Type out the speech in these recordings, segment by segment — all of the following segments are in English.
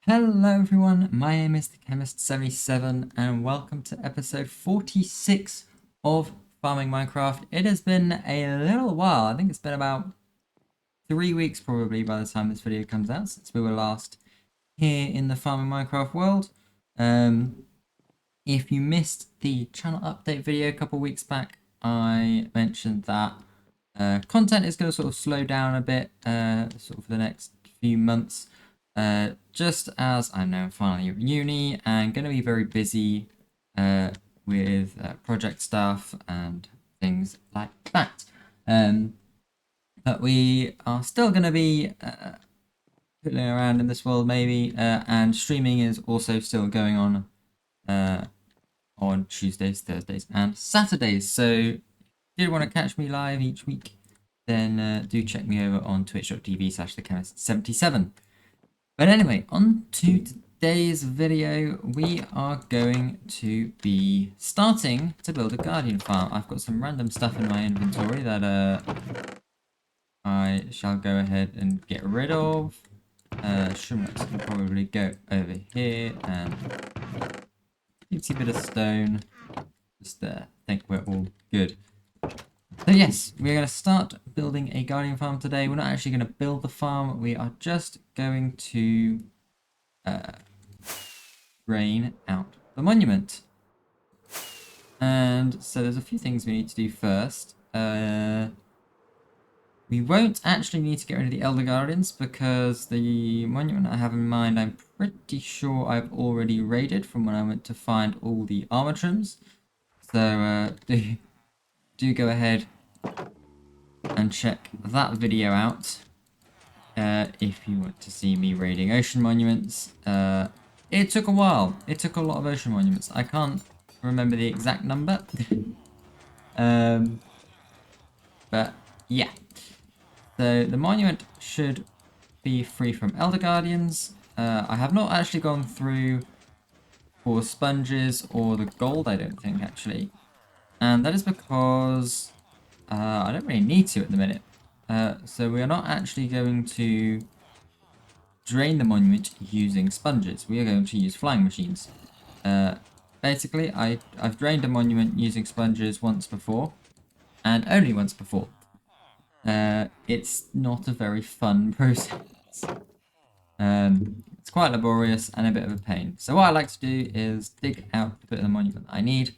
Hello everyone, my name is the Chemist77 and welcome to episode 46 of Farming Minecraft. It has been a little while, I think it's been about 3 weeks probably by the time this video comes out since we were last here in the Farming Minecraft world. If you missed the channel update video a couple weeks back, I mentioned that content is going to sort of slow down a bit sort of for the next few months. Just as I'm now finally at uni and going to be very busy with project stuff and things like that. But we are still going to be fiddling around in this world maybe, and streaming is also still going on Tuesdays, Thursdays, and Saturdays. So if you did want to catch me live each week, then do check me over on twitch.tv/thechemist77. But anyway, on to today's video, we are going to be starting to build a guardian farm. I've got some random stuff in my inventory that I shall go ahead and get rid of. Shrimps can probably go over here, and a bit of stone just there. I think we're all good. So yes, we're going to start building a guardian farm today. We're not actually going to build the farm. We are just going to drain out the monument. And so there's a few things we need to do first. We won't actually need to get rid of the Elder Guardians because the monument I have in mind, I'm pretty sure I've already raided from when I went to find all the armor trims. So do go ahead and check that video out if you want to see me raiding ocean monuments. It took a while. It took a lot of ocean monuments. I can't remember the exact number. But yeah. So the monument should be free from Elder Guardians. I have not actually gone through for sponges or the gold, I don't think, actually. And that is because I don't really need to at the minute. So we are not actually going to drain the monument using sponges. We are going to use flying machines. Basically, I've drained a monument using sponges once before, and only once before. It's not a very fun process. It's quite laborious and a bit of a pain. So what I like to do is dig out the bit of the monument I need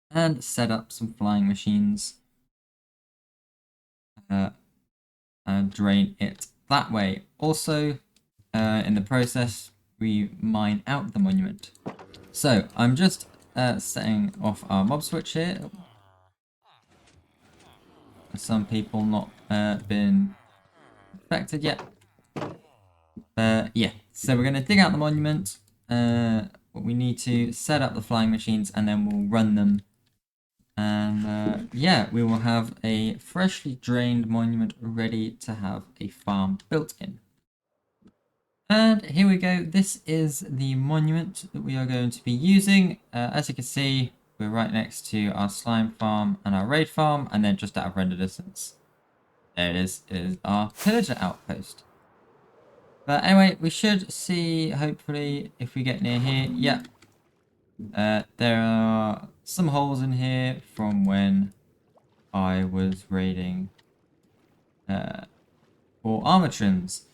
and set up some flying machines and drain it that way. Also, in the process, we mine out the monument. So I'm just setting off our mob switch here. Some people not been affected yet. Yeah, so we're going to dig out the monument. We need to set up the flying machines and then we'll run them. And yeah, we will have a freshly drained monument ready to have a farm built in. And here we go. This is the monument that we are going to be using. As you can see, we're right next to our slime farm and our raid farm, and then just out of render distance, there it is our pillager outpost. But anyway, we should see, hopefully, if we get near here. Yep. There are some holes in here from when I was raiding for armor trims.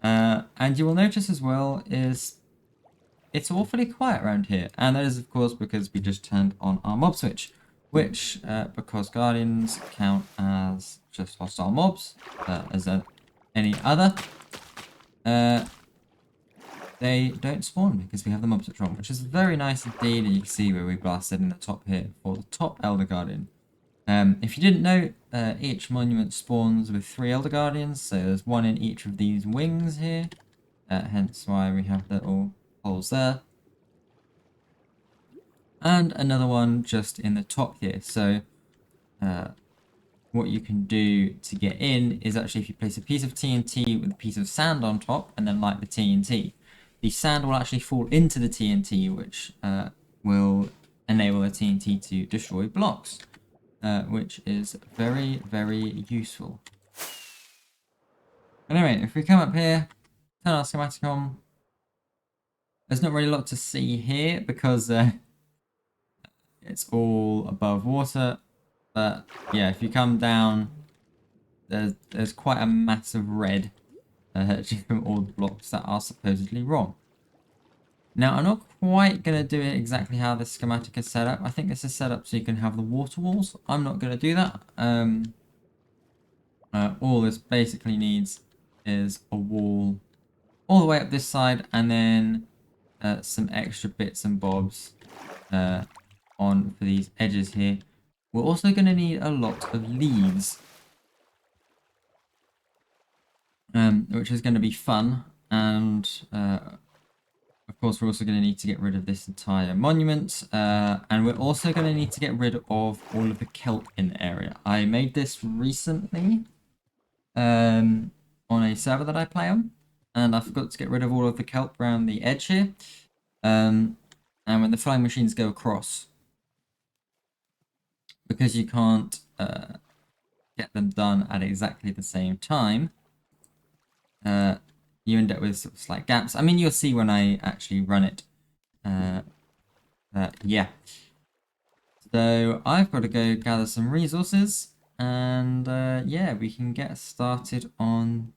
And you will notice as well is it's awfully quiet around here. And that is, of course, because we just turned on our mob switch, which, because guardians count as just hostile mobs, as any other, they don't spawn because we have the mob switch on, which is very nice indeed. And you can see where we blasted in the top here for the top Elder Guardian. If you didn't know, each monument spawns with 3 Elder Guardians, so there's 1 in each of these wings here, hence why we have little holes there. And another one just in the top here. So what you can do to get in is actually if you place a piece of TNT with a piece of sand on top and then light the TNT, the sand will actually fall into the TNT, which will enable the TNT to destroy blocks. Which is very, very useful. Anyway, if we come up here, turn our schematic on, There's not really a lot to see here because it's all above water. But yeah, if you come down, there's quite a massive red just from all the blocks that are supposedly wrong. Now, I'm not quite going to do it exactly how this schematic is set up. I think this is set up so you can have the water walls. I'm not going to do that. All this basically needs is a wall all the way up this side, and then some extra bits and bobs on for these edges here. We're also going to need a lot of leaves, which is going to be fun, and of course we're also going to need to get rid of this entire monument, and we're also going to need to get rid of all of the kelp in the area. I made this recently on a server that I play on, and I forgot to get rid of all of the kelp around the edge here. And when the flying machines go across, because you can't get them done at exactly the same time, you end up with sort of slight gaps. I mean, you'll see when I actually run it. Yeah. So I've got to go gather some resources, and yeah, we can get started on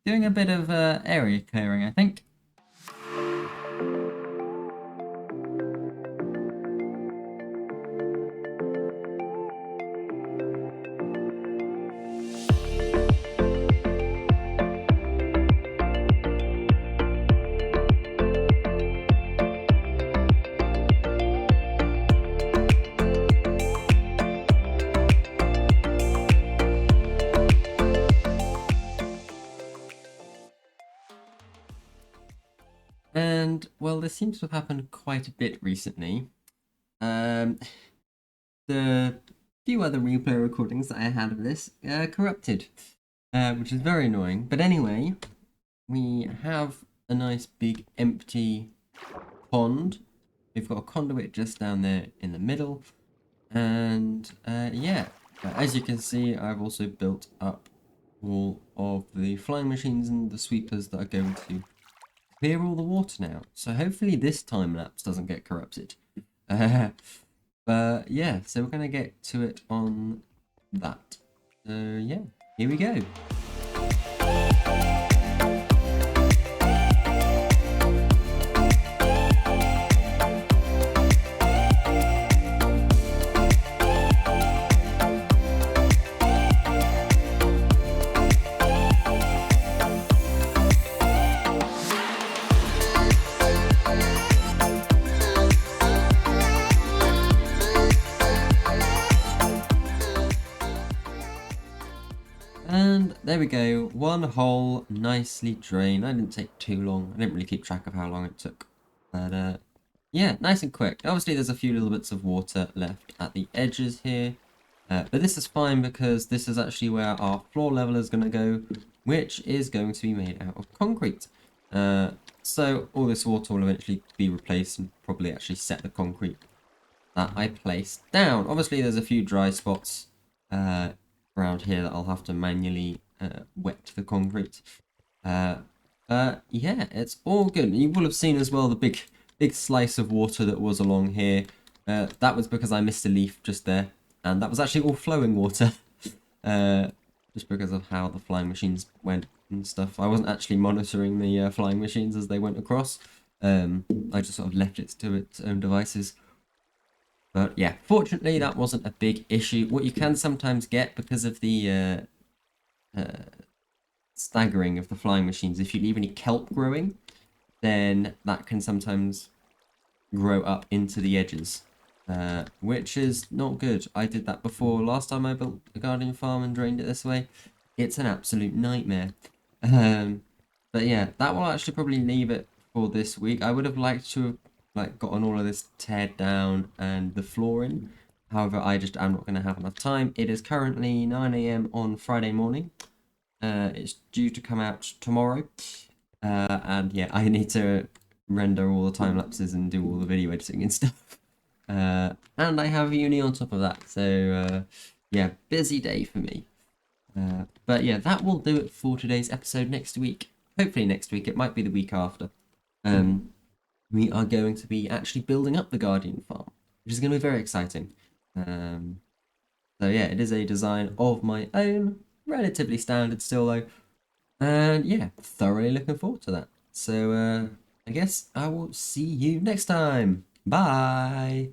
doing a bit of area clearing, I think. And well, this seems to have happened quite a bit recently. The few other replay recordings that I had of this corrupted, which is very annoying. But anyway, we have a nice big empty pond. We've got a conduit just down there in the middle, and yeah, as you can see, I've also built up all of the flying machines and the sweepers that are going to clear all the water now. So hopefully this time lapse doesn't get corrupted. But yeah, so we're going to get to it on that. So yeah, here we go. And there we go, one hole nicely drained. I didn't take too long. I didn't really keep track of how long it took. But yeah, nice and quick. Obviously there's a few little bits of water left at the edges here. But this is fine because this is actually where our floor level is going to go, which is going to be made out of concrete. So all this water will eventually be replaced and probably actually set the concrete that I placed down. Obviously there's a few dry spots around here that I'll have to manually wet the concrete. Yeah, it's all good. You will have seen as well the big slice of water that was along here. That was because I missed a leaf just there, and that was actually all flowing water. Just because of how the flying machines went and stuff. I wasn't actually monitoring the flying machines as they went across. I just sort of left it to its own devices. But yeah, fortunately that wasn't a big issue. What you can sometimes get because of the staggering of the flying machines, if you leave any kelp growing, then that can sometimes grow up into the edges, which is not good. I did that before. Last time I built a garden farm and drained it this way. It's an absolute nightmare. But yeah, that will actually probably leave it for this week. I would have liked to have gotten all of this teared down and the floor in. However, I just am not going to have enough time. It is currently 9 AM on Friday morning. It's due to come out tomorrow. And yeah, I need to render all the time lapses and do all the video editing and stuff. And I have uni on top of that. So yeah, busy day for me. But yeah, that will do it for today's episode. Next week, hopefully next week, it might be the week after. we are going to be actually building up the Guardian farm, which is going to be very exciting. So yeah, it is a design of my own, relatively standard still though, and yeah, thoroughly looking forward to that. So I guess I will see you next time. Bye.